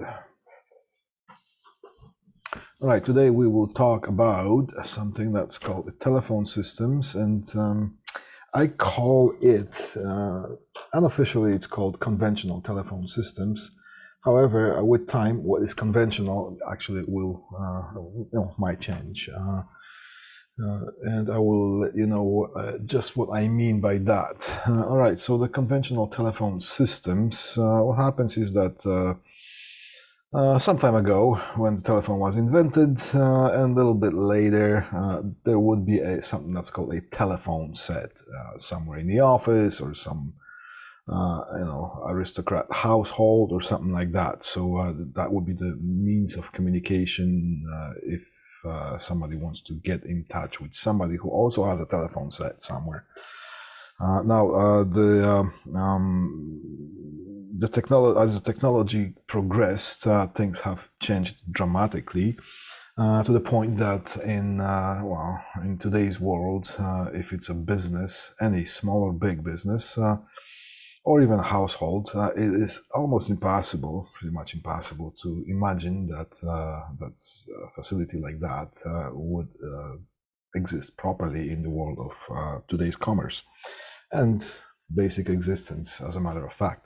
All right, today we will talk about something that's called telephone systems, and I call it, unofficially it's called conventional telephone systems. However, with time, what is conventional actually will, might change. And I will let you know just what I mean by that. All right, so the conventional telephone systems, what happens is that some time ago, when the telephone was invented, and a little bit later, there would be something that's called a telephone set somewhere in the office or some, aristocrat household or something like that. So that would be the means of communication if somebody wants to get in touch with somebody who also has a telephone set somewhere. As the technology progressed, things have changed dramatically to the point that in today's world, if it's a business, any small or big business, or even a household, it is almost impossible, pretty much impossible, to imagine that a facility like that would exist properly in the world of today's commerce and basic existence, as a matter of fact.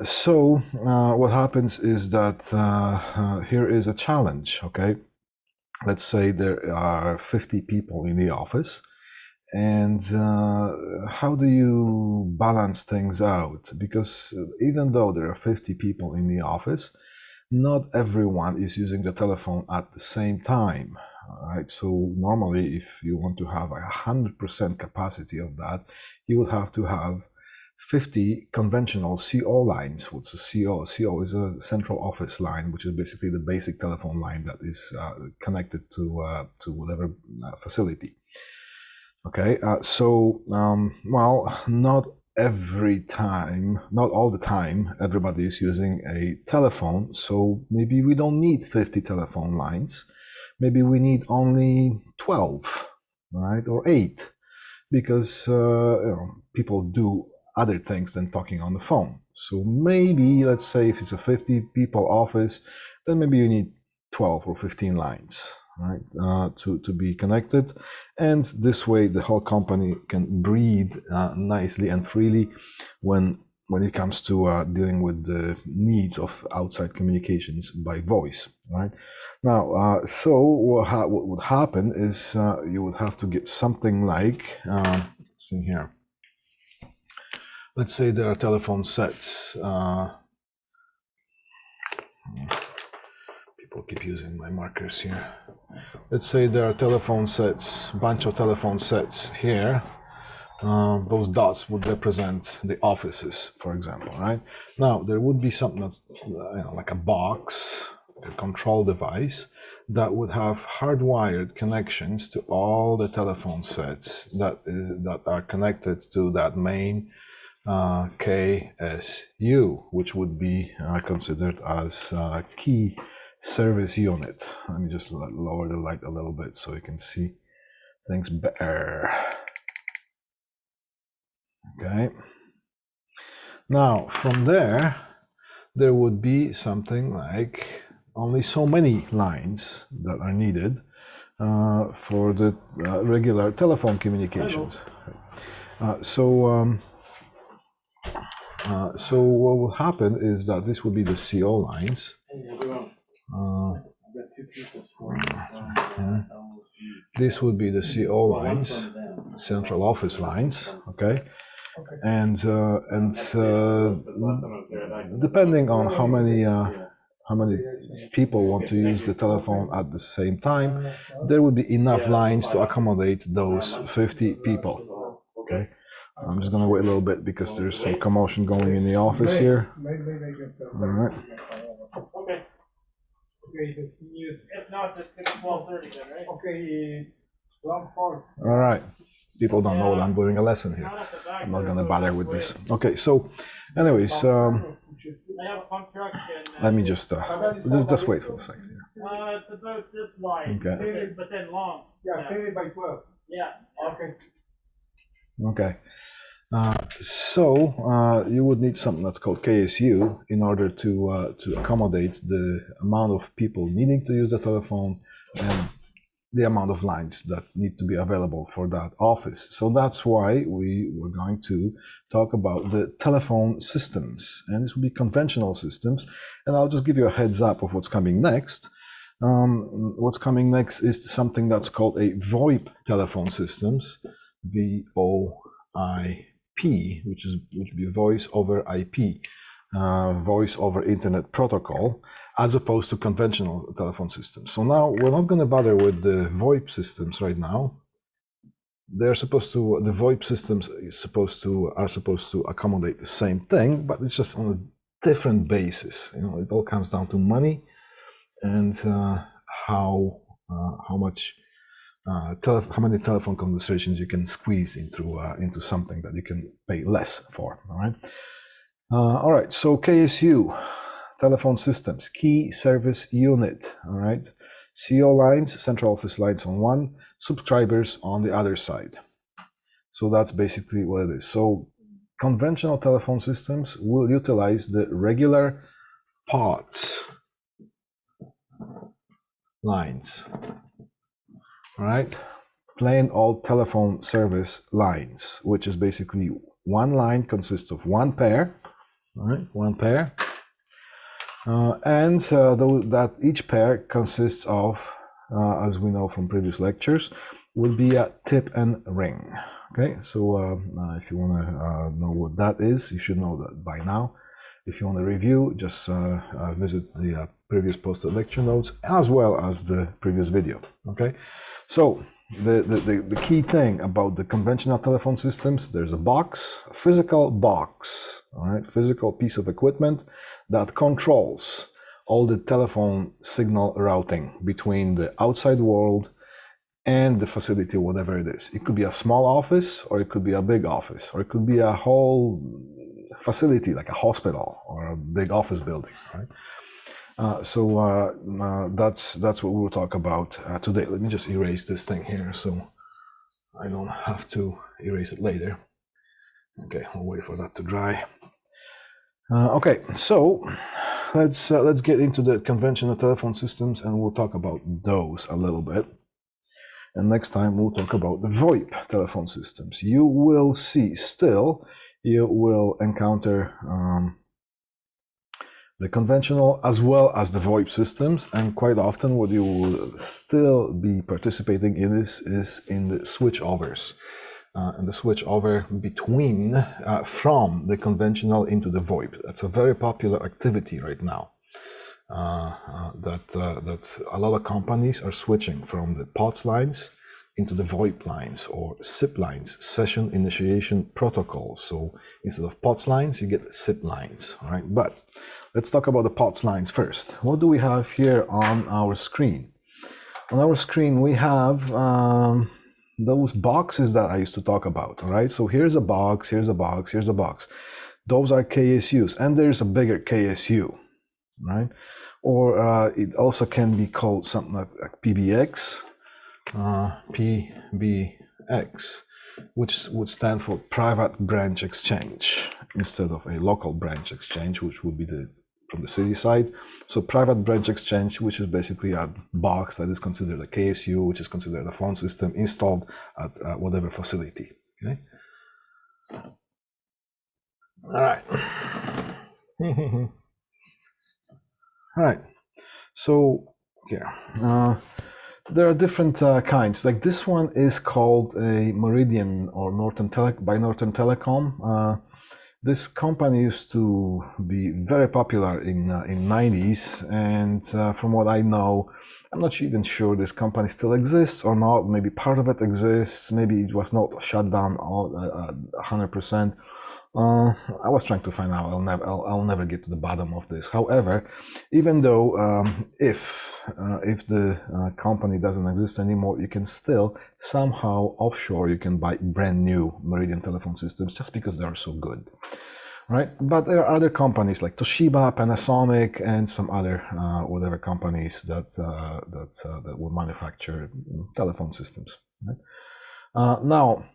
So what happens is that here is a challenge, okay? Let's say there are 50 people in the office, and how do you balance things out? Because even though there are 50 people in the office, not everyone is using the telephone at the same time. Right? So normally, if you want to have 100% capacity of that, you would have to have 50 conventional CO lines. What's a CO? CO is a central office line, which is basically the basic telephone line that is connected to whatever facility. Okay, well, not all the time, everybody is using a telephone. So maybe we don't need 50 telephone lines. Maybe we need only 12, right, or 8, because people do other things than talking on the phone. So maybe, let's say, if it's a 50 people office, then maybe you need 12 or 15 lines, right, to be connected. And this way, the whole company can breathe nicely and freely when it comes to dealing with the needs of outside communications by voice, right? Now, so what would happen is you would have to get something like, let's see here. Let's say there are telephone sets. People keep using my markers here. Let's say there are telephone sets, bunch of telephone sets here. Those dots would represent the offices, for example, right? Now, there would be something like a box, a control device that would have hardwired connections to all the telephone sets that are connected to that main KSU, which would be considered as a key service unit. Let me just lower the light a little bit so you can see things better. Okay. Now, from there would be something like only so many lines that are needed for the regular telephone communications. So what will happen is that this would be the CO lines. This would be the CO lines, central office lines, okay? And depending on how many people want to use the telephone at the same time, there would be enough lines to accommodate those 50 people, okay? I'm just gonna wait a little bit because there's some commotion going in the office here. All right. Okay. Okay, if not, just get 12:30 then, right? Okay, 12:40. All right. People don't know that I'm doing a lesson here. I'm not gonna bother with this. Okay, so anyways, I have a pump truck and let me just wait for a second here. It's about this wide, Okay. but then long. Yeah, 10 by 12. Yeah. Okay. Okay. So you would need something that's called KSU in order to accommodate the amount of people needing to use the telephone and the amount of lines that need to be available for that office. So that's why we were going to talk about the telephone systems, and this will be conventional systems. And I'll just give you a heads up of what's coming next. What's coming next is something that's called a VoIP telephone systems, VoIP, which would be voice over IP, voice over Internet Protocol, as opposed to conventional telephone systems. So now we're not going to bother with the VoIP systems right now. The VoIP systems are supposed to accommodate the same thing, but it's just on a different basis. You know, it all comes down to money and how many telephone conversations you can squeeze into something that you can pay less for. All right. So KSU, telephone systems, key service unit. All right. CO lines, central office lines on one, subscribers on the other side. So that's basically what it is. So conventional telephone systems will utilize the regular POTS lines. All right. Plain old telephone service lines, which is basically one line consists of one pair. All right, one pair. And that each pair consists of, as we know from previous lectures, would be a tip and ring. Okay, so if you want to know what that is, you should know that by now. If you want to review, just visit the previous posted lecture notes as well as the previous video. Okay, so the key thing about the conventional telephone systems, there's a box, a physical box, all right, physical piece of equipment that controls all the telephone signal routing between the outside world and the facility, whatever it is. It could be a small office, or it could be a big office, or it could be a whole facility like a hospital or a big office building, right? That's what we will talk about today. Let me just erase this thing here so I don't have to erase it later. Okay, we'll wait for that to dry. Okay, so let's get into the conventional telephone systems, and we'll talk about those a little bit. And next time we'll talk about the VoIP telephone systems. You will see you will encounter the conventional as well as the VoIP systems, and quite often what you will still be participating in is in the switchovers, and the switchover between from the conventional into the VoIP. That's a very popular activity right now. That a lot of companies are switching from the POTS lines into the VoIP lines, or SIP lines, Session Initiation Protocol. So instead of POTS lines, you get SIP lines, all right? But let's talk about the POTS lines first. What do we have here on our screen? On our screen, we have those boxes that I used to talk about, all right? So here's a box, here's a box, here's a box. Those are KSUs, and there's a bigger KSU, right? Or it also can be called something like PBX, which would stand for Private Branch Exchange instead of a local branch exchange, which would be from the city side. So Private Branch Exchange, which is basically a box that is considered a KSU, which is considered a phone system installed at whatever facility. Okay. All right. All right. So here, there are different kinds. Like this one is called a Meridian or Northern Telecom. This company used to be very popular in 90s, and from what I know, I'm not even sure this company still exists or not. Maybe part of it exists. Maybe it was not shut down 100%. I was trying to find out. I'll never get to the bottom of this. However, even though if the company doesn't exist anymore, you can still somehow offshore you can buy brand new Meridian telephone systems just because they are so good, right? But there are other companies like Toshiba, Panasonic, and some other whatever companies that will manufacture telephone systems. Right? Now,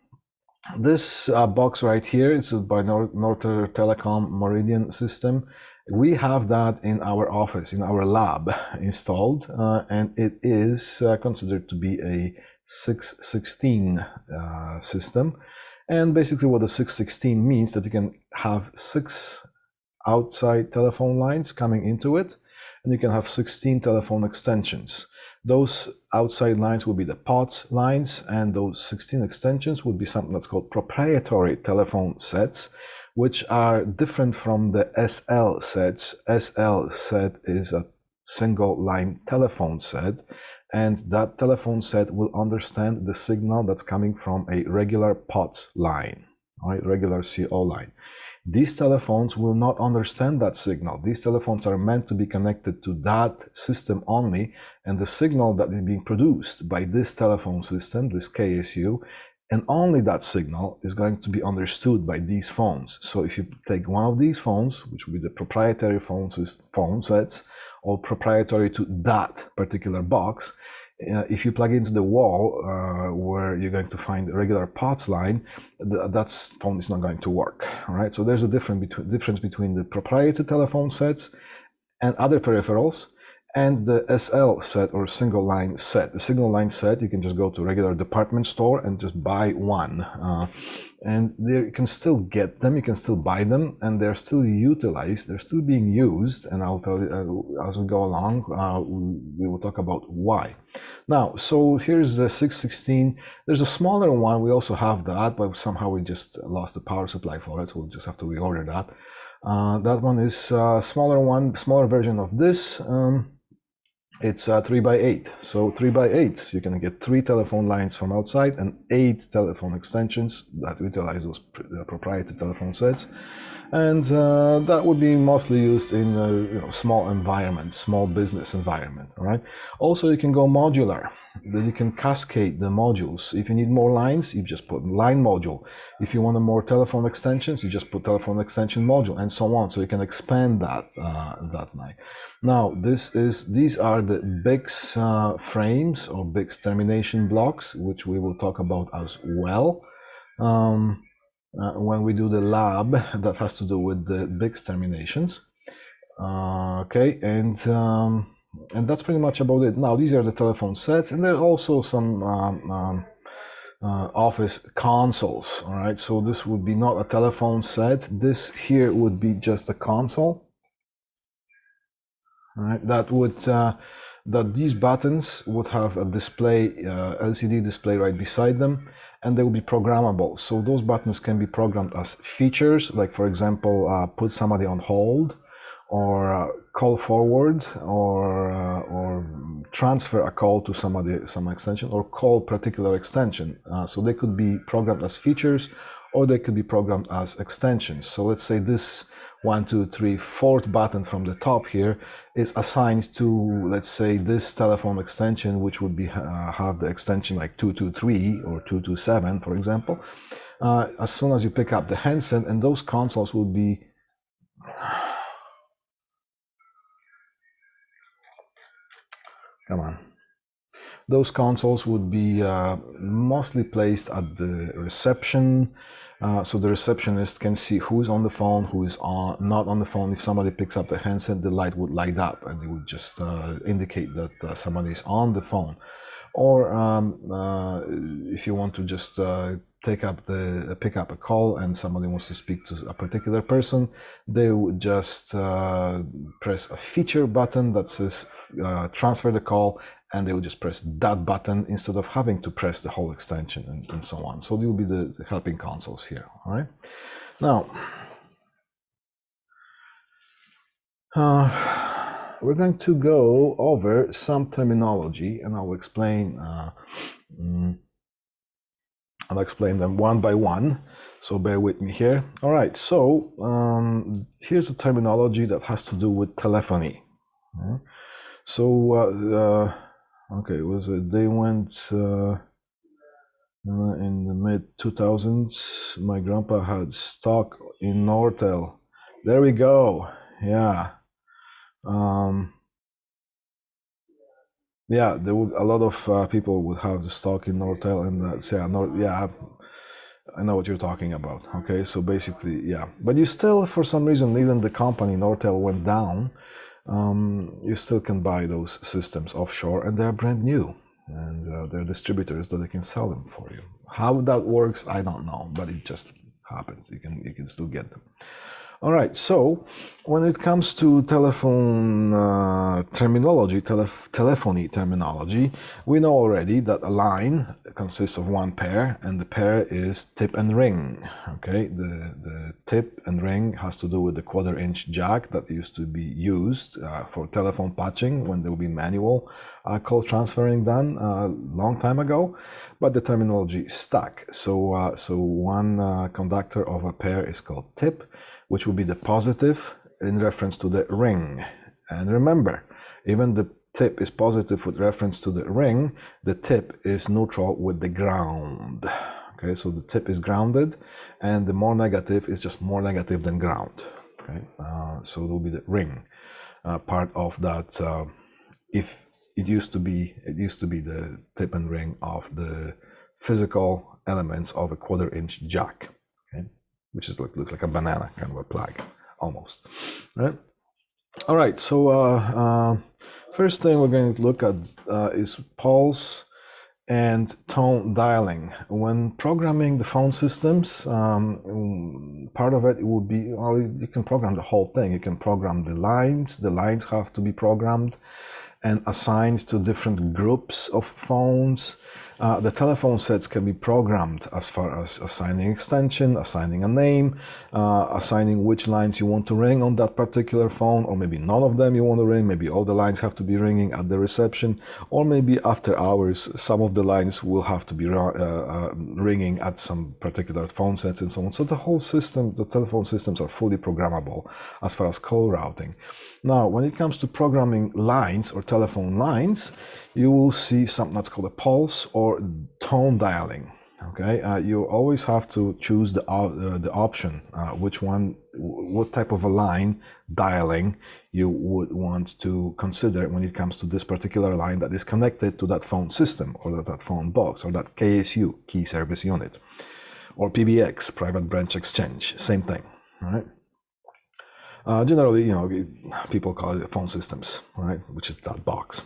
This box right here, it's by Northern Telecom Meridian system. We have that in our office, in our lab installed, and it is considered to be a 616 system. And basically what the 616 means that you can have 6 outside telephone lines coming into it, and you can have 16 telephone extensions. Those outside lines will be the POTS lines, and those 16 extensions would be something that's called proprietary telephone sets, which are different from the SL sets. SL set is a single line telephone set, and that telephone set will understand the signal that's coming from a regular POTS line, right? Regular CO line. These telephones will not understand that signal. These telephones are meant to be connected to that system only, and the signal that is being produced by this telephone system, this KSU, and only that signal is going to be understood by these phones. So if you take one of these phones, which will be the proprietary phone sets, or proprietary to that particular box, if you plug into the wall where you're going to find a regular POTS line, that phone is not going to work. All right, so there's a difference between the proprietary telephone sets and other peripherals and the SL set or single line set. The single line set, you can just go to a regular department store and just buy one. And there you can still get them, you can still buy them, and they're still utilized, they're still being used, and I'll tell you as we go along, we will talk about why. Now, so here's the 616. There's a smaller one, we also have that, but somehow we just lost the power supply for it, so we'll just have to reorder that. That one is a smaller version of this. It's 3x8. So 3x8, you can get 3 telephone lines from outside and 8 telephone extensions that utilize those proprietary telephone sets. And that would be mostly used in small environments, small business environment. All right. Also, you can go modular. Then you can cascade the modules. If you need more lines, you just put line module. If you want more telephone extensions, you just put telephone extension module, and so on. So you can expand that line. Now, these are the BICS frames or BICS termination blocks, which we will talk about as well. When we do the lab that has to do with the BICS terminations. Okay, and that's pretty much about it. Now, these are the telephone sets, and there are also some office consoles. All right, so this would be not a telephone set. This here would be just a console. All right, that these buttons would have a display, LCD display right beside them, and they will be programmable. So those buttons can be programmed as features, like for example, put somebody on hold, or call forward, or transfer a call to some extension, or call particular extension. So they could be programmed as features, or they could be programmed as extensions. So let's say this 1, 2, 3, 4th button from the top here is assigned to, let's say, this telephone extension, which would be have the extension like 223 or 227, for example. As soon as you pick up the handset, and those consoles will be those consoles would be mostly placed at the reception. So the receptionist can see who is on the phone, who is not on the phone. If somebody picks up the handset, the light would light up, and it would just indicate that somebody is on the phone. Or if you want to just pick up a call and somebody wants to speak to a particular person, they would just press a feature button that says transfer the call, and they would just press that button instead of having to press the whole extension and so on. So they will be the helping consoles here. All right. Now, we're going to go over some terminology, and I'll explain them one by one. So bear with me here. All right. So here's a terminology that has to do with telephony. So okay, they went in the mid 2000s. My grandpa had stock in Nortel. There we go. Yeah. Yeah, there would a lot of people would have the stock in Nortel, and that's I know what you're talking about. Okay, so basically, yeah. But you still, for some reason, even the company Nortel went down. You still can buy those systems offshore, and they're brand new, and they're distributors that they can sell them for you. How that works, I don't know, but it just happens. You can still get them. All right, so when it comes to telephone terminology, telephony terminology, we know already that a line consists of one pair, and the pair is tip and ring. Okay, the tip and ring has to do with the quarter-inch jack that used to be used for telephone patching when there will be manual call transferring done a long time ago, but the terminology stuck. So, so one conductor of a pair is called tip, which will be the positive in reference to the ring. And remember, even the tip is positive with reference to the ring, the tip is neutral with the ground. Okay, so the tip is grounded, and the more negative is just more negative than ground. Okay, so it will be the ring part of that. If it used to be the tip and ring of the physical elements of a quarter-inch jack. Okay, which is looks like a banana, kind of a plug, almost. Right? All right. So first thing we're going to look at is pulse and tone dialing. When programming the phone systems, part of it would be, well, you can program the whole thing. You can program the lines. The lines have to be programmed and assigned to different groups of phones. The telephone sets can be programmed as far as assigning extension, assigning a name, assigning which lines you want to ring on that particular phone, or maybe none of them you want to ring, maybe all the lines have to be ringing at the reception, or maybe after hours, some of the lines will have to be ringing at some particular phone sets and so on. So the whole system, the telephone systems are fully programmable as far as call routing. Now, when it comes to programming lines or telephone lines, you will see something that's called a pulse or tone dialing. Okay, you always have to choose the option, what type of a line dialing you would want to consider when it comes to this particular line that is connected to that phone system or that phone box or that KSU, key service unit, or PBX, private branch exchange, same thing. All right. Generally, people call it phone systems, right? Which is that box.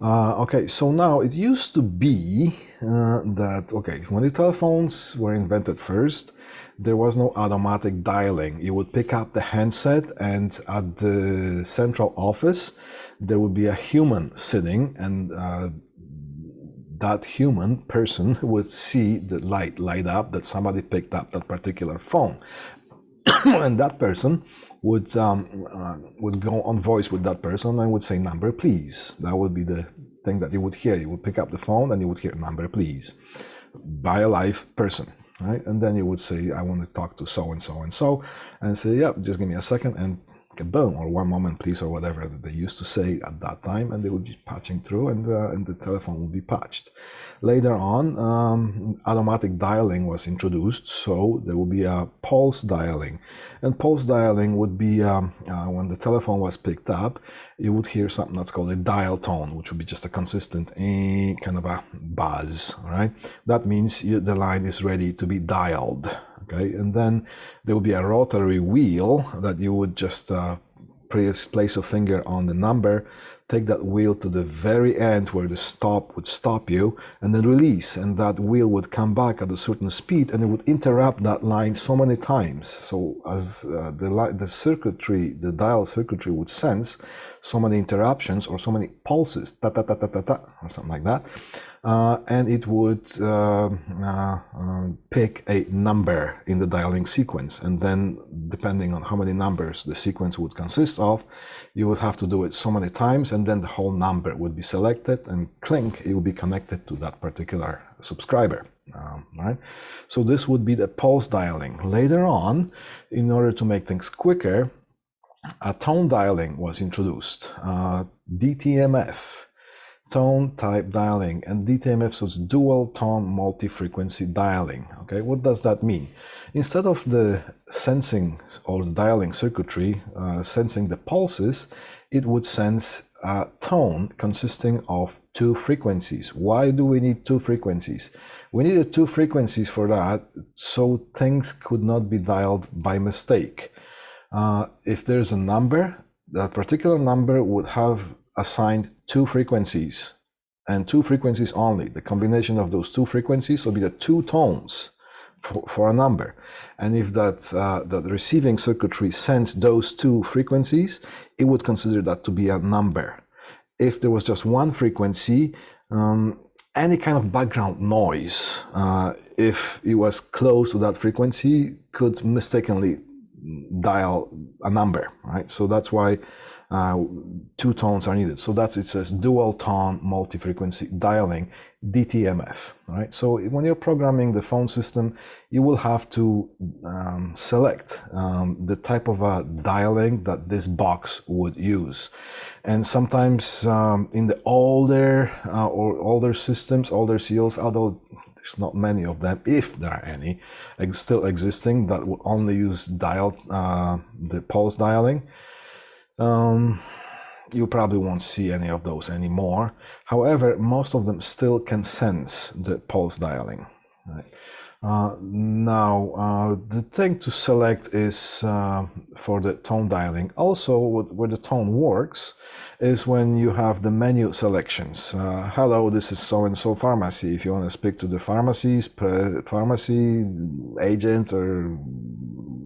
Okay, so now it used to be that, okay, when the telephones were invented first, there was no automatic dialing. You would pick up the handset, and at the central office, there would be a human sitting, and that human person would see the light up that somebody picked up that particular phone. And that person would go on voice with that person and would say, "Number, please." That would be the thing that you would hear. You would pick up the phone and you would hear, "Number, please," by a live person, right? And then you would say, "I want to talk to so and so and so," and say, "Yeah, just give me a second," and boom, or "1 moment, please," or whatever that they used to say at that time, and they would be patching through, and the telephone would be patched. Later on, automatic dialing was introduced, so there will be a pulse dialing, and pulse dialing would be when the telephone was picked up, you would hear something that's called a dial tone, which would be just a consistent kind of a buzz. All right, that means the line is ready to be dialed. Okay, and then there will be a rotary wheel that you would just place a finger on the number, take that wheel to the very end where the stop would stop you, and then release, and that wheel would come back at a certain speed, and it would interrupt that line so many times. So as the circuitry, the dial circuitry would sense so many interruptions or so many pulses, ta ta ta ta ta ta, or something like that, and it would pick a number in the dialing sequence, and then depending on how many numbers the sequence would consist of, you would have to do it so many times, and then the whole number would be selected, and clink, it would be connected to that particular subscriber. Right? So this would be the pulse dialing. Later on, in order to make things quicker, tone dialing was introduced. DTMF, tone type dialing, and DTMF, so it's dual tone multi-frequency dialing. Okay, what does that mean? Instead of the sensing or the dialing circuitry sensing the pulses, it would sense a tone consisting of 2 frequencies. Why do we need 2 frequencies? We needed 2 frequencies for that, so things could not be dialed by mistake. If there's a number, that particular number would have assigned 2 frequencies, and 2 frequencies only. The combination of those 2 frequencies will be the 2 tones for a number. And if that receiving circuitry sends those 2 frequencies, it would consider that to be a number. If there was just 1 frequency, any kind of background noise, if it was close to that frequency, could mistakenly dial a number, right? So that's why 2 tones are needed. So that's, it says dual tone multi-frequency dialing, DTMF, right? So when you're programming the phone system, you will have to select the type of dialing that this box would use. And sometimes in the older systems, older COs, although there's not many of them, if there are any, still existing, that will only use the pulse dialing. You probably won't see any of those anymore. However, most of them still can sense the pulse dialing. Right? Now, the thing to select is for the tone dialing. Also, where the tone works is when you have the menu selections. Hello, this is so-and-so pharmacy. If you want to speak to the pharmacy agent or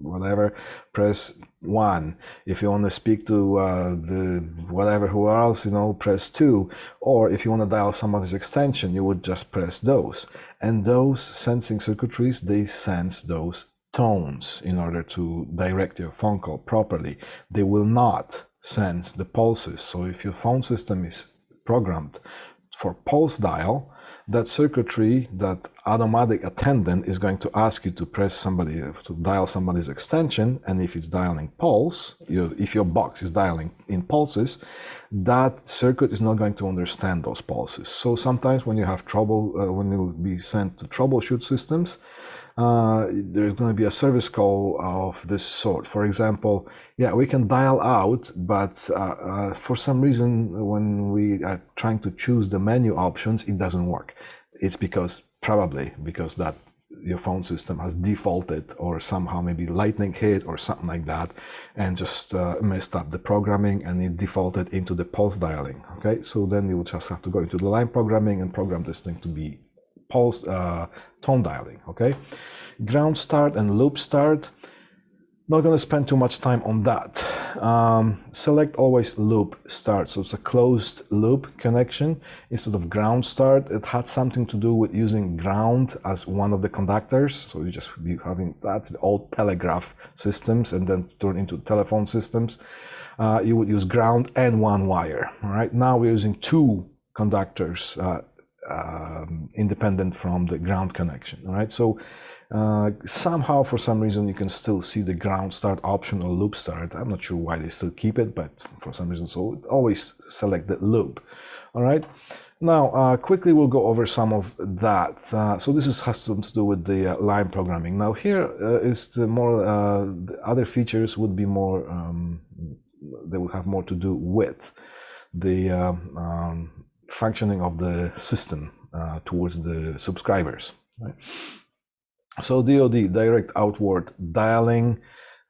whatever, press 1. If you want to speak to the whatever who else, press 2. Or if you want to dial somebody's extension, you would just press those. And those sensing circuitries, they sense those tones in order to direct your phone call properly. They will not sense the pulses. So if your phone system is programmed for pulse dial, that circuitry, that automatic attendant is going to ask you to to dial somebody's extension, and if it's dialing pulse, if your box is dialing in pulses, that circuit is not going to understand those pulses. So sometimes when you have trouble, when you will be sent to troubleshoot systems, there's going to be a service call of this sort. For example, yeah, we can dial out, but for some reason, when we are trying to choose the menu options, it doesn't work. It's probably because that your phone system has defaulted, or somehow maybe lightning hit or something like that, and just messed up the programming, and it defaulted into the pulse dialing. Okay, so then you will just have to go into the line programming and program this thing to be pulse tone dialing. Okay, ground start and loop start. Not going to spend too much time on that. Select always loop start. So it's a closed loop connection instead of ground start. It had something to do with using ground as one of the conductors. So you just be having that old telegraph systems and then turn into telephone systems. You would use ground and 1 wire. All right. Now we're using 2 conductors independent from the ground connection. All right. So somehow, for some reason, you can still see the ground start option or loop start. I'm not sure why they still keep it, but for some reason, so always select the loop. All right. Now, quickly we'll go over some of that. So this has to do with the line programming. Now here is the more the other features would be more. They will have more to do with the functioning of the system towards the subscribers. Right? So DOD, direct outward dialing,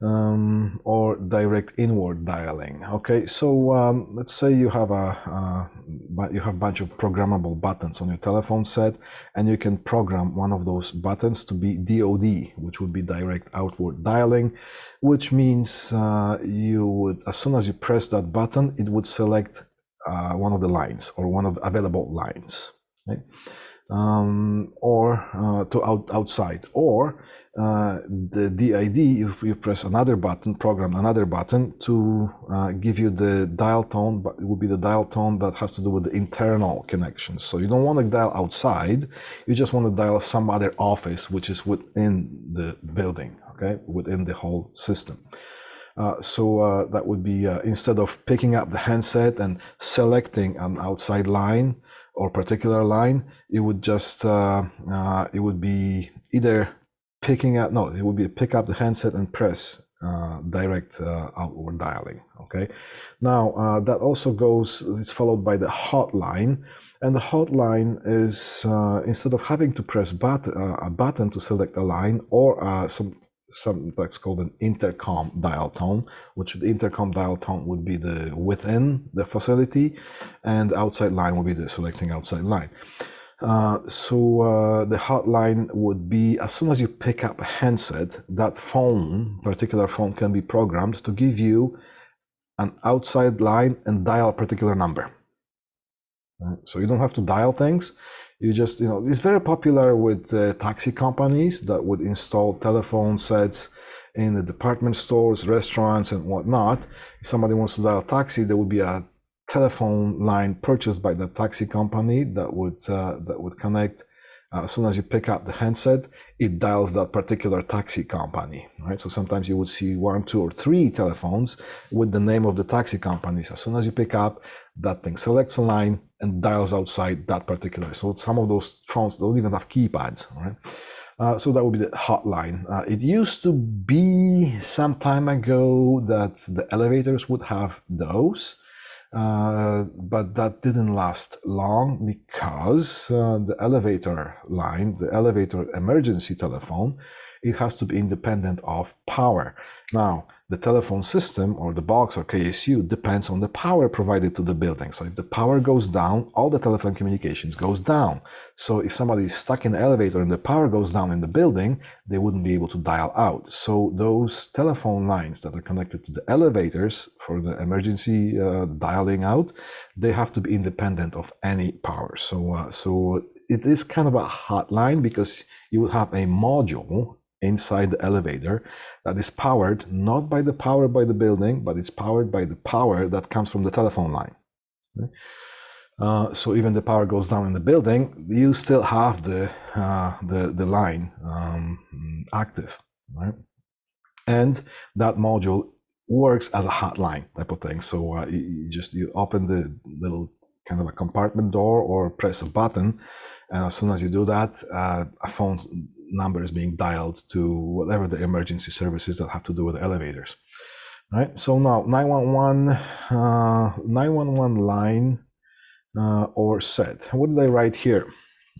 or direct inward dialing. Okay, so let's say you have a bunch of programmable buttons on your telephone set, and you can program one of those buttons to be DOD, which would be direct outward dialing, which means you would, as soon as you press that button, it would select one of the lines or one of the available lines. Right? Or to outside, or the DID, if you press another button, program another button to give you the dial tone, but it would be the dial tone that has to do with the internal connections. So you don't want to dial outside, you just want to dial some other office which is within the building, okay, within the whole system. So that would be instead of picking up the handset and selecting an outside line or particular line, it would just it would be either it would be pick up the handset and press direct outward dialing. Okay, now that also goes, it's followed by the hotline, And the hotline is instead of having to press a button to select a line or some that's called an intercom dial tone, which the intercom dial tone would be the within the facility, and outside line would be the selecting outside line. So the hotline would be, as soon as you pick up a handset, that particular phone can be programmed to give you an outside line and dial a particular number. Right? So you don't have to dial things. You just, it's very popular with taxi companies that would install telephone sets in the department stores, restaurants, and whatnot. If somebody wants to dial a taxi, there would be a telephone line purchased by the taxi company that would connect. As soon as you pick up the handset, it dials that particular taxi company, right? So sometimes you would see 1, 2, or 3 telephones with the name of the taxi companies. As soon as you pick up, that thing selects a line and dials outside that particular. So some of those phones don't even have keypads, right? So that would be the hotline. It used to be some time ago that the elevators would have those. But that didn't last long because the elevator line, the elevator emergency telephone, it has to be independent of power. Now, the telephone system or the box or KSU depends on the power provided to the building. So if the power goes down, all the telephone communications goes down. So if somebody is stuck in the elevator and the power goes down in the building, they wouldn't be able to dial out. So those telephone lines that are connected to the elevators for the emergency dialing out, they have to be independent of any power. So it is kind of a hotline because you will have a module inside the elevator that is powered not by the power by the building, but it's powered by the power that comes from the telephone line. So even the power goes down in the building, you still have the line active, right? And that module works as a hotline type of thing. So you open the little kind of a compartment door or press a button, and as soon as you do that, a phone number is being dialed to whatever the emergency services that have to do with the elevators, right? So now 911 line or set. What did I write here?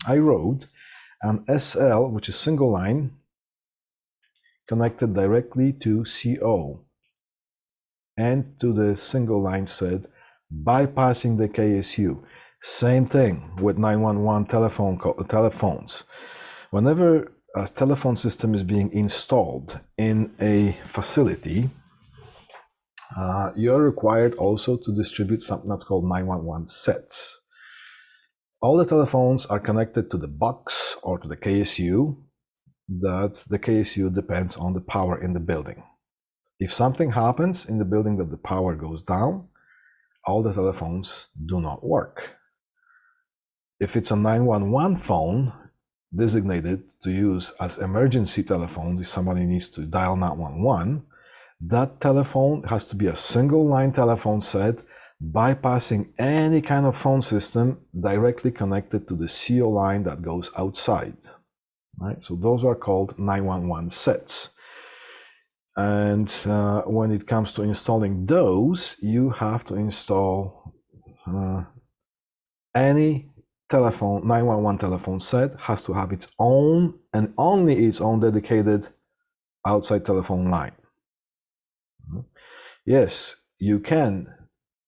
I wrote an SL, which is single line, connected directly to CO and to the single line set, bypassing the KSU. Same thing with 911 telephones. Whenever a telephone system is being installed in a facility, you're required also to distribute something that's called 911 sets. All the telephones are connected to the box or to the KSU, that the KSU depends on the power in the building. If something happens in the building that the power goes down, all the telephones do not work. If it's a 911 phone designated to use as emergency telephone, if somebody needs to dial 911, that telephone has to be a single line telephone set, bypassing any kind of phone system directly connected to the CO line that goes outside. Right? So those are called 911 sets. And when it comes to installing those, you have to install any telephone, 911 telephone set has to have its own and only its own dedicated outside telephone line. Yes, you can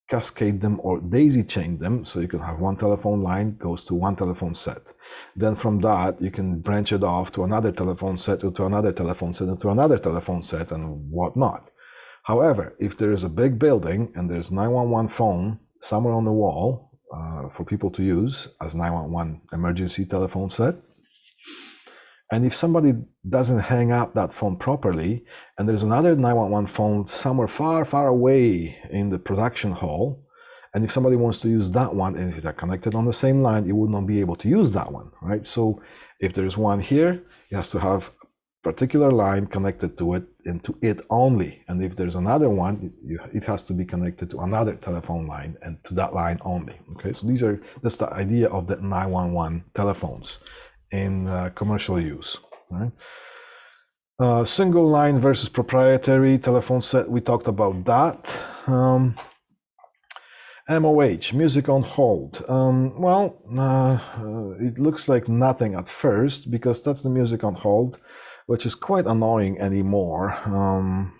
cascade them or daisy chain them, so you can have one telephone line goes to one telephone set. Then from that, you can branch it off to another telephone set, or to another telephone set, and to another telephone set, and whatnot. However, if there is a big building and there's 911 phone somewhere on the wall for people to use as 911 emergency telephone set, and if somebody doesn't hang up that phone properly, and there's another 911 phone somewhere far, far away in the production hall, and if somebody wants to use that one, and if they're connected on the same line, you would not be able to use that one, right? So if there's one here, it has to have a particular line connected to it and to it only. And if there's another one, it has to be connected to another telephone line and to that line only, okay? So that's the idea of the 911 telephones in commercial use, right? Single line versus proprietary telephone set, we talked about that. MOH, music on hold. It looks like nothing at first because that's the music on hold, which is quite annoying anymore.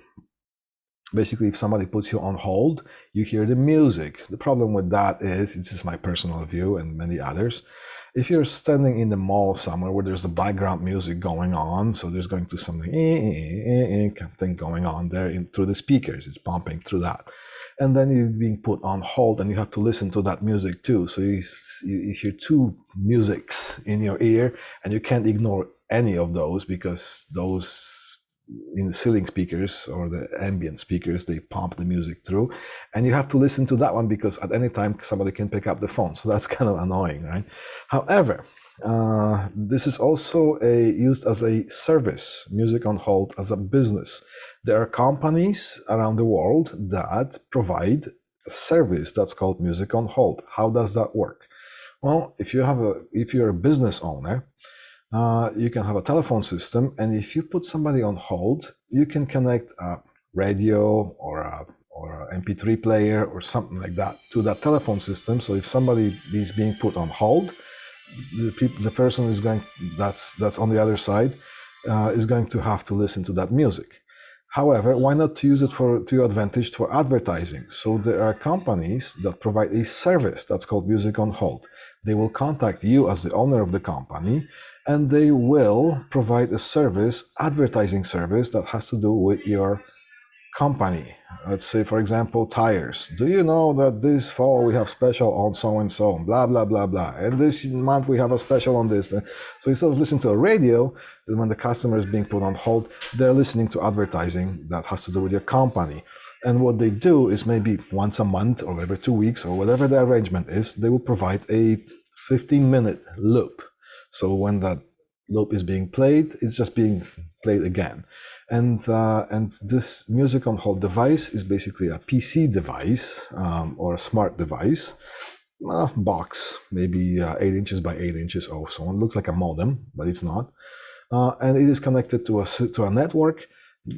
Basically, if somebody puts you on hold, you hear the music. The problem with that is, this is my personal view and many others, if you're standing in the mall somewhere where there's the background music going on, so there's going to something kind of thing going on there through the speakers, it's pumping through that. And then you're being put on hold and you have to listen to that music too. So you hear two musics in your ear and you can't ignore any of those because those in the ceiling speakers or the ambient speakers, they pump the music through and you have to listen to that one because at any time somebody can pick up the phone. So that's kind of annoying, right? However, this is also used as a service, music on hold as a business. There are companies around the world that provide a service that's called music on hold. How does that work? Well, if you're a business owner, you can have a telephone system, and if you put somebody on hold, you can connect a radio or a MP3 player or something like that to that telephone system. So if somebody is being put on hold, the person is going that's on the other side is going to have to listen to that music. However, why not to use it to your advantage for advertising? So there are companies that provide a service that's called music on hold. They will contact you as the owner of the company, and they will provide a service, advertising service that has to do with your company. Let's say, for example, tires. Do you know that this fall we have special on so and so, blah blah blah blah, and this month we have a special on this. So instead of listening to a radio, when the customer is being put on hold, they're listening to advertising that has to do with your company. And what they do is maybe once a month or every 2 weeks or whatever the arrangement is, they will provide a 15-minute loop. So when that loop is being played, it's just being played again. And this music on hold device is basically a PC device or a smart device, box, maybe 8 inches by 8 inches or so. It looks like a modem, but it's not. And it is connected to a network,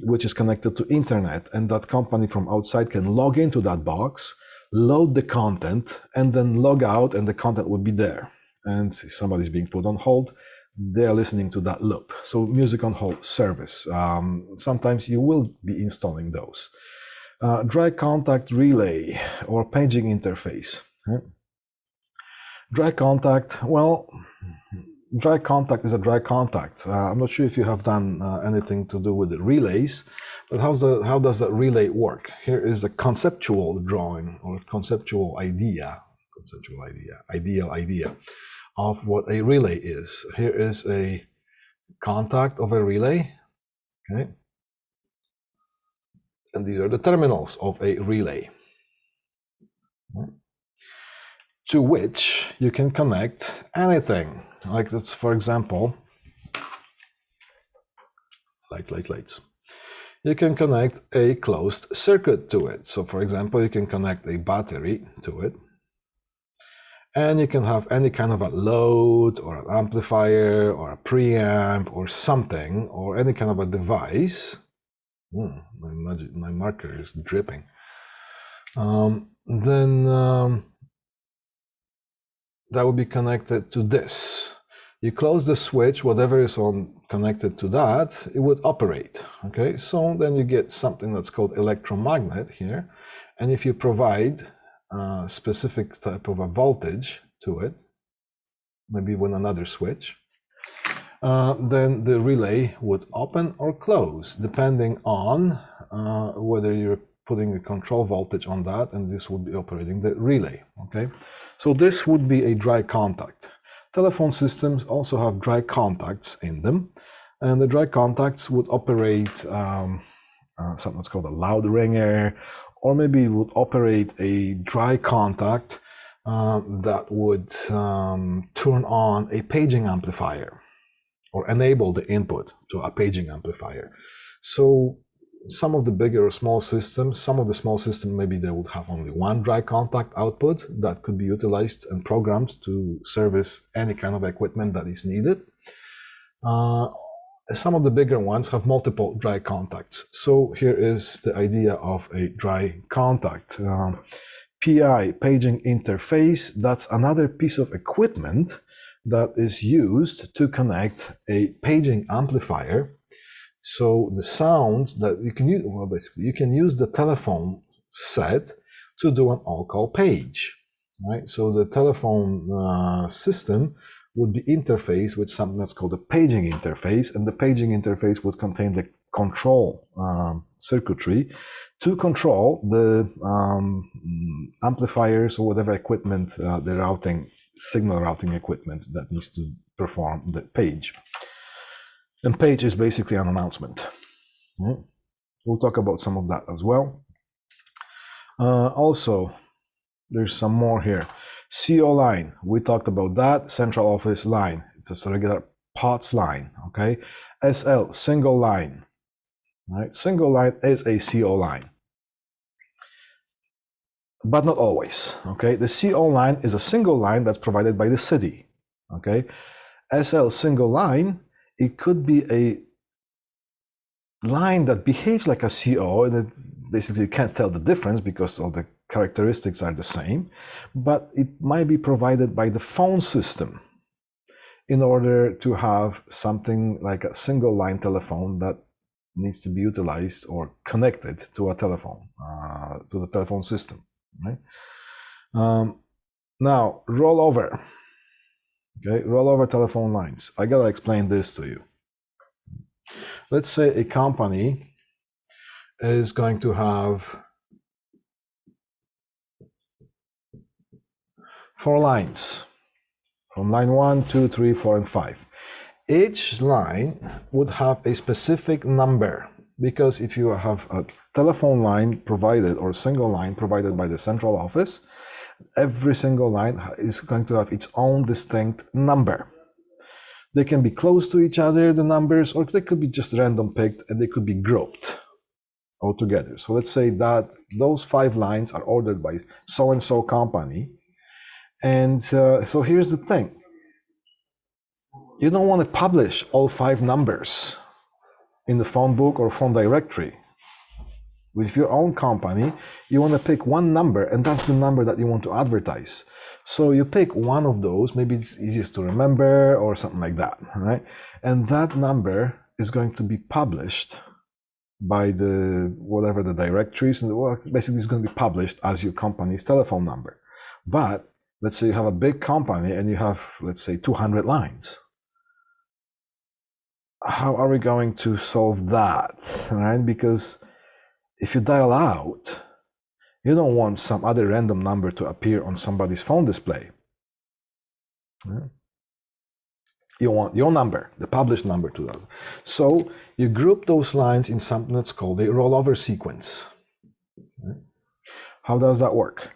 which is connected to internet. And that company from outside can log into that box, load the content, and then log out, and the content would be there. And if somebody's being put on hold, they're listening to that loop. So music on hold service. Sometimes you will be installing those. Dry contact relay or paging interface. Dry contact, well, dry contact is a dry contact. I'm not sure if you have done anything to do with the relays, but how does that relay work? Here is a conceptual drawing or conceptual idea of what a relay is. Here is a contact of a relay, okay? And these are the terminals of a relay, to which you can connect anything. Like that's, for example, lights. You can connect a closed circuit to it. So for example, you can connect a battery to it. And you can have any kind of a load or an amplifier or a preamp or something, or any kind of a device. My marker is dripping. Then that would be connected to this. You close the switch, whatever is connected to that, it would operate. Okay, so then you get something that's called electromagnet here. And if you provide a specific type of a voltage to it, maybe with another switch, then the relay would open or close depending on whether you're putting a control voltage on that, and this would be operating the relay. Okay, so this would be a dry contact. Telephone systems also have dry contacts in them, and the dry contacts would operate something that's called a loud ringer, or maybe it would operate a dry contact that would turn on a paging amplifier or enable the input to a paging amplifier. So some of the bigger or small systems, some of the small systems, maybe they would have only one dry contact output that could be utilized and programmed to service any kind of equipment that is needed. Some of the bigger ones have multiple dry contacts. So here is the idea of a dry contact. PI, paging interface, that's another piece of equipment that is used to connect a paging amplifier. So the sounds that you can use, well, basically, you can use the telephone set to do an all-call page, right? So the telephone system would be interfaced with something that's called a paging interface, and the paging interface would contain the control circuitry to control the amplifiers or whatever equipment, the routing, signal routing equipment that needs to perform the page. And page is basically an announcement. We'll talk about some of that as well. Also, there's some more here. CO line, we talked about that. Central office line, it's a regular POTS line, okay? SL, single line, right? Single line is a CO line, but not always, okay? The CO line is a single line that's provided by the city, okay? SL, single line, it could be a line that behaves like a CO, and it's basically you can't tell the difference because all the characteristics are the same, but it might be provided by the phone system in order to have something like a single line telephone that needs to be utilized or connected to a telephone, to the telephone system, right? Now, rollover, okay, rollover telephone lines. I gotta explain this to you. Let's say a company is going to have 4 lines, from line 1, 2, 3, 4, and 5. Each line would have a specific number, because if you have a telephone line provided or a single line provided by the central office, every single line is going to have its own distinct number. They can be close to each other, the numbers, or they could be just random picked, and they could be grouped all together. So let's say that those 5 lines are ordered by so-and-so company. And so here's the thing. You don't want to publish all 5 numbers in the phone book or phone directory. With your own company, you want to pick one number, and that's the number that you want to advertise. So you pick one of those, maybe it's easiest to remember or something like that, right? And that number is going to be published by the whatever the directories, and basically it's going to be published as your company's telephone number. But let's say you have a big company and you have, let's say, 200 lines. How are we going to solve that, right? Because if you dial out, you don't want some other random number to appear on somebody's phone display. You want your number, the published number to that. So you group those lines in something that's called a rollover sequence. How does that work?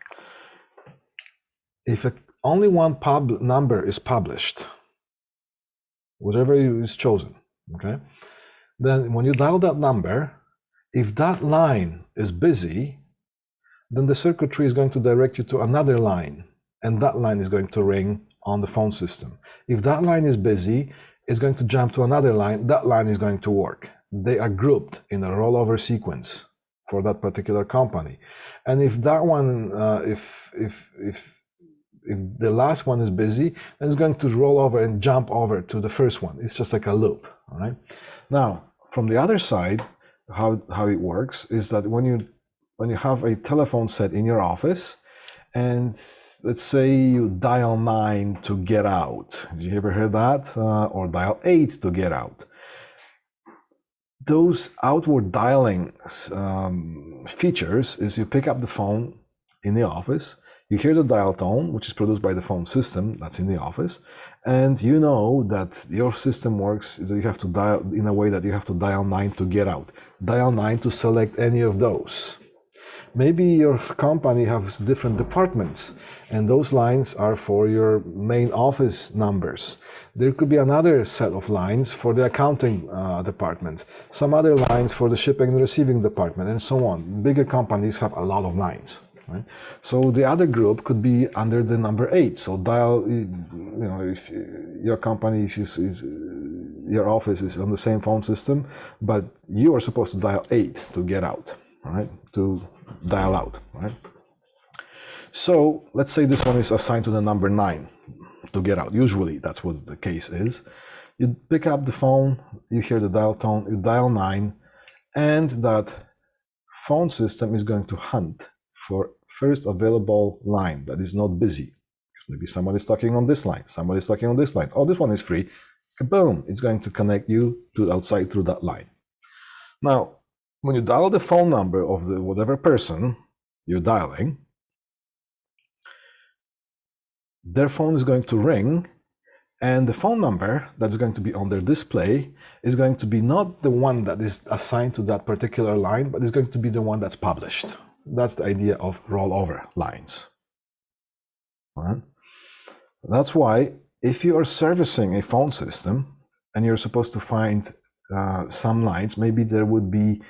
If only one number is published, whatever is chosen, okay, then when you dial that number, if that line is busy, then the circuitry is going to direct you to another line, and that line is going to ring on the phone system. If that line is busy, it's going to jump to another line, that line is going to work. They are grouped in a rollover sequence for that particular company. And if that one, if the last one is busy, then it's going to roll over and jump over to the first one. It's just like a loop, all right? Now, from the other side, how it works is that when you have a telephone set in your office, and let's say you dial 9 to get out. Did you ever hear that? Or dial 8 to get out. Those outward dialing features is you pick up the phone in the office, you hear the dial tone, which is produced by the phone system that's in the office, and you know that your system works, you have to dial in a way that you have to dial 9 to get out. Dial 9 to select any of those. Maybe your company has different departments, and those lines are for your main office numbers. There could be another set of lines for the accounting department, some other lines for the shipping and receiving department, and so on. Bigger companies have a lot of lines, right? So the other group could be under the number 8. So dial, if your company your office is on the same phone system, but you are supposed to dial 8 to get out, right? To dial out, right? So let's say this one is assigned to the number 9 to get out. Usually that's what the case is. You pick up the phone, you hear the dial tone, you dial 9, and that phone system is going to hunt for first available line that is not busy. Maybe somebody's talking on this line, somebody's talking on this line. Oh, this one is free. Boom, it's going to connect you to outside through that line. Now, when you dial the phone number of the whatever person you're dialing, their phone is going to ring, and the phone number that's going to be on their display is going to be not the one that is assigned to that particular line, but it's going to be the one that's published. That's the idea of rollover lines. All right? That's why if you are servicing a phone system and you're supposed to find some lines, maybe there would be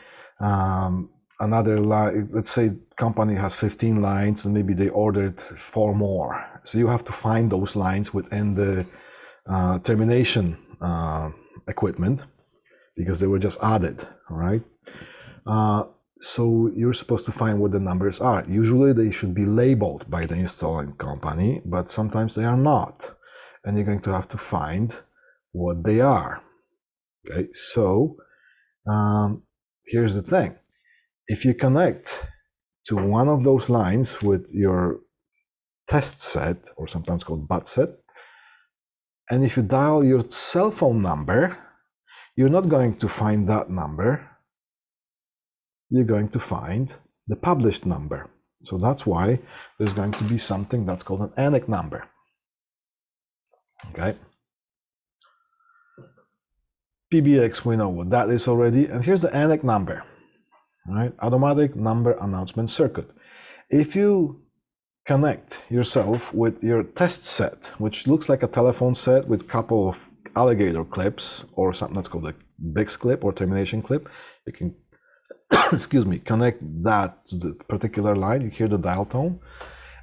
another line. Let's say company has 15 lines and maybe they ordered 4 more. So you have to find those lines within the termination equipment because they were just added, all right? So you're supposed to find what the numbers are. Usually they should be labeled by the installing company, but sometimes they are not. And you're going to have to find what they are. Okay, so here's the thing. If you connect to one of those lines with your test set, or sometimes called BAT set, and if you dial your cell phone number, you're not going to find that number. You're going to find the published number. So that's why there's going to be something that's called an Annex number. Okay. PBX, we know what that is already. And here's the Annex number, right? Automatic number announcement circuit. If you connect yourself with your test set, which looks like a telephone set with a couple of alligator clips or something that's called a BIX clip or termination clip, you can excuse me, connect that to the particular line. You hear the dial tone,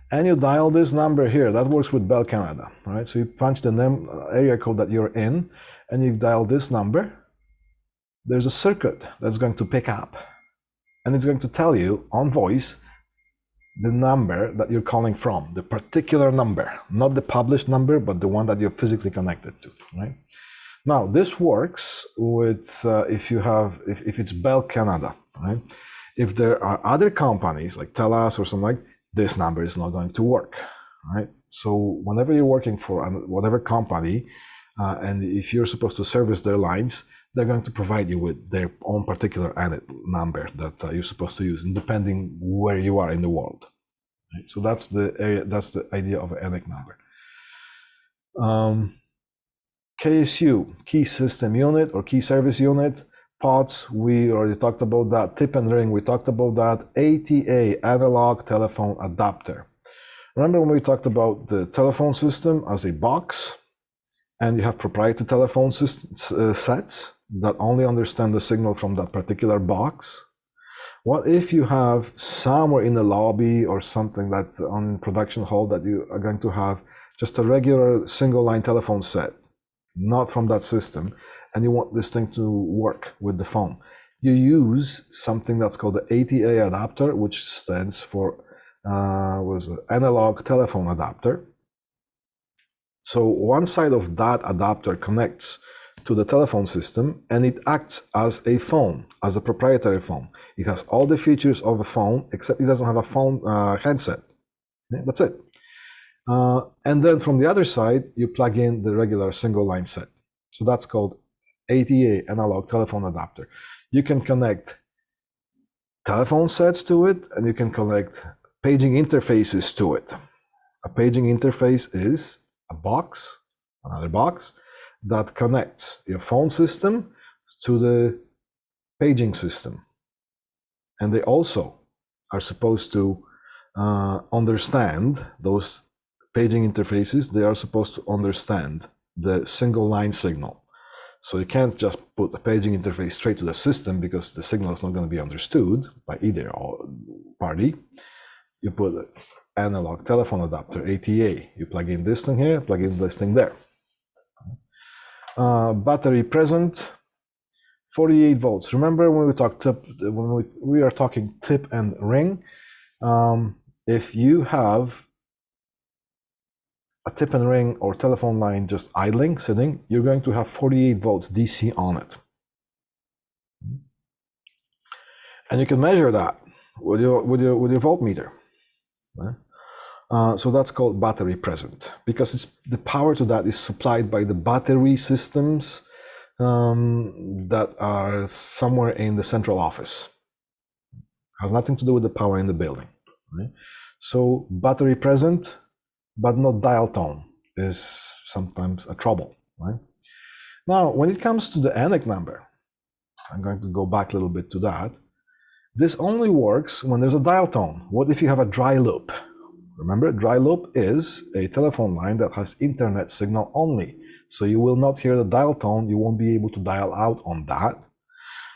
and you dial this number here. That works with Bell Canada, all right? So you punch the name, area code that you're in, and you dial this number. There's a circuit that's going to pick up, and it's going to tell you on voice the number that you're calling from, the particular number, not the published number, but the one that you're physically connected to, right? Now, this works with if it's Bell Canada, right? If there are other companies like TELE or something like, this number is not going to work, right? So whenever you're working for whatever company, and if you're supposed to service their lines, they're going to provide you with their own particular number that you're supposed to use, depending where you are in the world. Right? So that's the area. That's the idea of an Annex number. KSU, Key System Unit or Key Service Unit. POTS, we already talked about that. Tip and ring, we talked about that. ATA, Analog Telephone Adapter. Remember when we talked about the telephone system as a box, and you have proprietary telephone sets that only understand the signal from that particular box? What if you have somewhere in the lobby or something that's on production hall that you are going to have just a regular single line telephone set, not from that system, and you want this thing to work with the phone? You use something that's called the ATA adapter, which stands for analog telephone adapter. So one side of that adapter connects to the telephone system, and it acts as a phone, as a proprietary phone. It has all the features of a phone, except it doesn't have a phone handset. Yeah, that's it. And then from the other side, you plug in the regular single line set. So that's called ATA, analog telephone adapter. You can connect telephone sets to it, and you can connect paging interfaces to it. A paging interface is a box, another box, that connects your phone system to the paging system. And they also are supposed to understand those paging interfaces. They are supposed to understand the single line signal. So you can't just put a paging interface straight to the system because the signal is not going to be understood by either party. You put an analog telephone adapter, ATA. You plug in this thing here, plug in this thing there. Battery present, 48 volts. Remember when we talked we are talking tip and ring. if you have a tip and ring or telephone line just idling, sitting, you're going to have 48 volts DC on it. And you can measure that with your voltmeter. Right? So that's called battery present, because it's, the power to that is supplied by the battery systems that are somewhere in the central office. Has nothing to do with the power in the building. Right? So battery present, but not dial tone is sometimes a trouble. Right? Now, when it comes to the Annex number, I'm going to go back a little bit to that. This only works when there's a dial tone. What if you have a dry loop? Remember, dry loop is a telephone line that has internet signal only. So you will not hear the dial tone. You won't be able to dial out on that.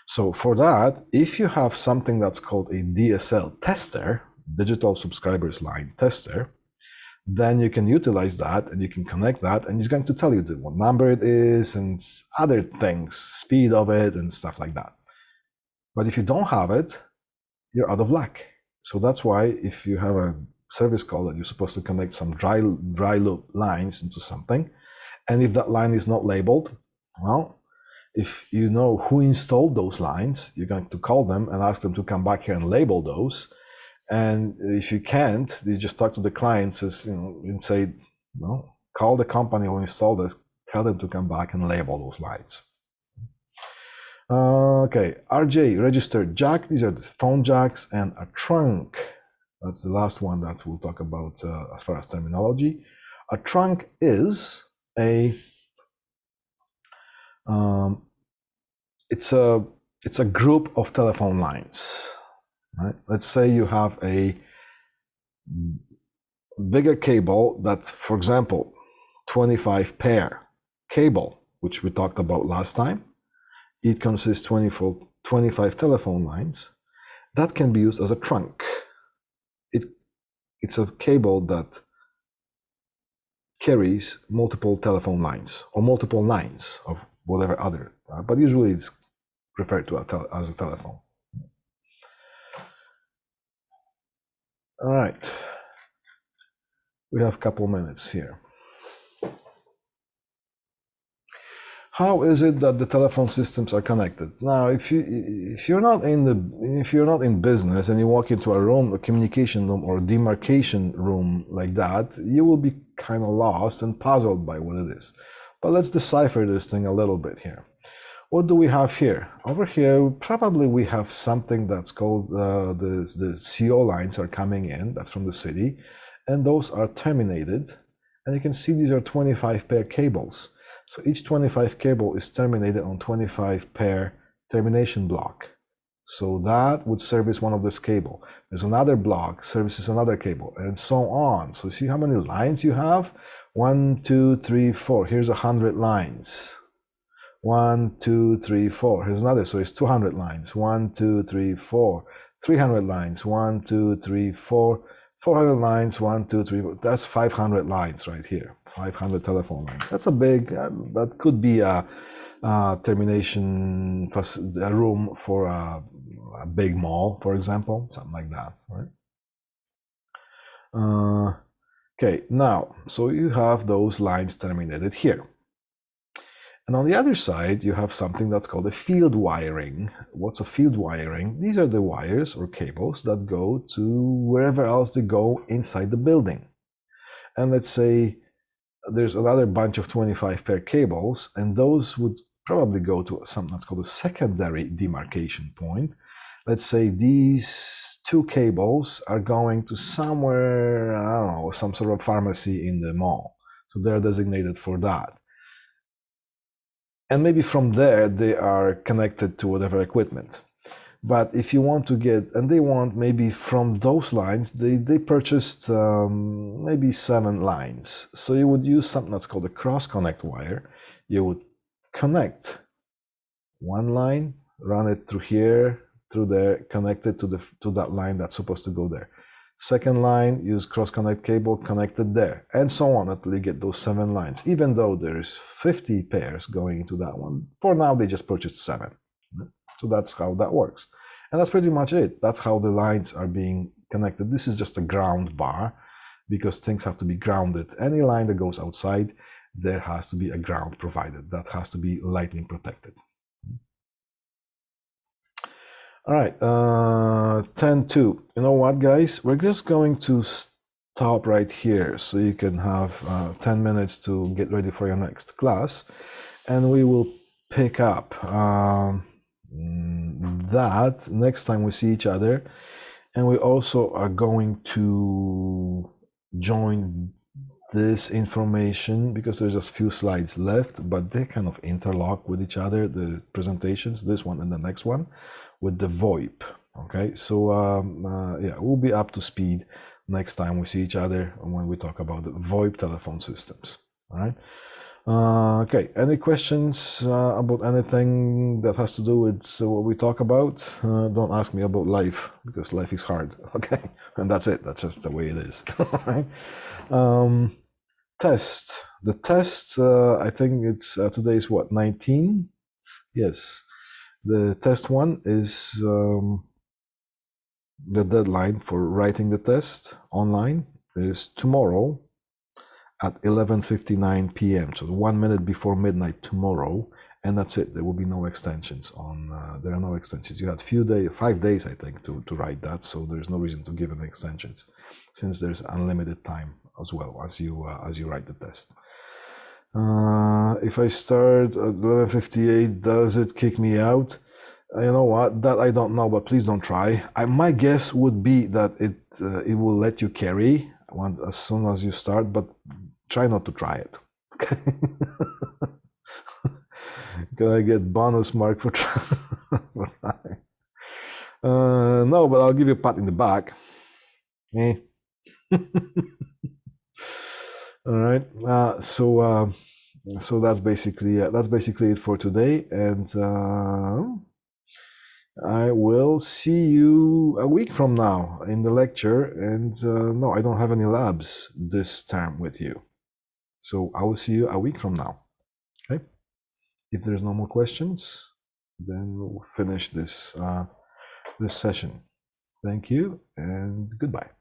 So for that, if you have something that's called a DSL tester, digital subscribers line tester, then you can utilize that and you can connect that, and it's going to tell you what number it is and other things, speed of it and stuff like that. But if you don't have it, you're out of luck. So that's why if you have a service call that you're supposed to connect some dry loop lines into something, and if that line is not labeled, well, if you know who installed those lines, you're going to call them and ask them to come back here and label those. And if you can't, you just talk to the clients, and say, well, call the company who installed this, tell them to come back and label those lines. Okay, RJ, registered jack. These are the phone jacks, and a trunk. That's the last one that we'll talk about as far as terminology. A trunk is a it's a group of telephone lines. Right? Let's say you have a bigger cable that, for example, 25 pair cable, which we talked about last time. It consists 25 telephone lines. That can be used as a trunk. It's a cable that carries multiple telephone lines or multiple lines of whatever other, but usually it's referred to as a telephone. All right, we have a couple minutes here. How is it that the telephone systems are connected? Now, if you're not in business and you walk into a room, a communication room or a demarcation room like that, you will be kind of lost and puzzled by what it is. But let's decipher this thing a little bit here. What do we have here? Over here, probably we have something that's called the CO lines are coming in. That's from the city, and those are terminated. And you can see these are 25 pair cables. So each 25 cable is terminated on 25 pair termination block. So that would service one of this cable. There's another block, services another cable, and so on. So see how many lines you have? 1, 2, 3, 4. Here's 100 lines. 1, 2, 3, 4. Here's another, so it's 200 lines. 1, 2, 3, 4. 300 lines. 1, 2, 3, 4. 400 lines. 1, 2, 3, 4. That's 500 lines right here. 500 telephone lines. That's a big, that could be a termination, a room for a big mall, for example, something like that, right? Okay, now, so you have those lines terminated here. And on the other side, you have something that's called a field wiring. What's a field wiring? These are the wires or cables that go to wherever else they go inside the building. And let's say there's another bunch of 25 pair cables, and those would probably go to something that's called a secondary demarcation point. Let's say these two cables are going to somewhere, I don't know, some sort of pharmacy in the mall. So they're designated for that. And maybe from there, they are connected to whatever equipment. But if you want to get, and they want maybe from those lines, they purchased maybe 7 lines. So you would use something that's called a cross-connect wire. You would connect one line, run it through here, through there, connect it to that line that's supposed to go there. Second line, use cross-connect cable, connected there, and so on until you get those 7 lines. Even though there's 50 pairs going into that one, for now they just purchased 7. So that's how that works. And that's pretty much it. That's how the lines are being connected. This is just a ground bar because things have to be grounded. Any line that goes outside, there has to be a ground provided. That has to be lightning protected. All right, 10-2. You know what, guys? We're just going to stop right here so you can have 10 minutes to get ready for your next class. And we will pick up that next time we see each other. And we also are going to join this information because there's just a few slides left, but they kind of interlock with each other, the presentations, this one and the next one, with the VoIP. Okay, so yeah, we'll be up to speed next time we see each other when we talk about the VoIP telephone systems. All right. Okay, any questions about anything that has to do with what we talk about? Don't ask me about life because life is hard. Okay, and that's it. That's just the way it is. Right? Test. The test, I think it's today is what, 19? Yes. The test one is the deadline for writing the test online is tomorrow at 11:59 p.m. So 1 minute before midnight tomorrow, and that's it. There will be no extensions on. There are no extensions. You had 5 days, I think, to write that. So there's no reason to give any extensions, since there's unlimited time as well as you write the test. If I start at 11:58, does it kick me out? You know what? That I don't know, but please don't try. My guess would be that it will let you carry as soon as you start, but try not to try it. Okay. Can I get bonus mark for trying? No, but I'll give you a pat in the back. Eh. All right. So that's basically it for today, and I will see you a week from now in the lecture. And no, I don't have any labs this term with you, so I will see you a week from now. Okay. If there's no more questions, then we'll finish this session. Thank you and goodbye.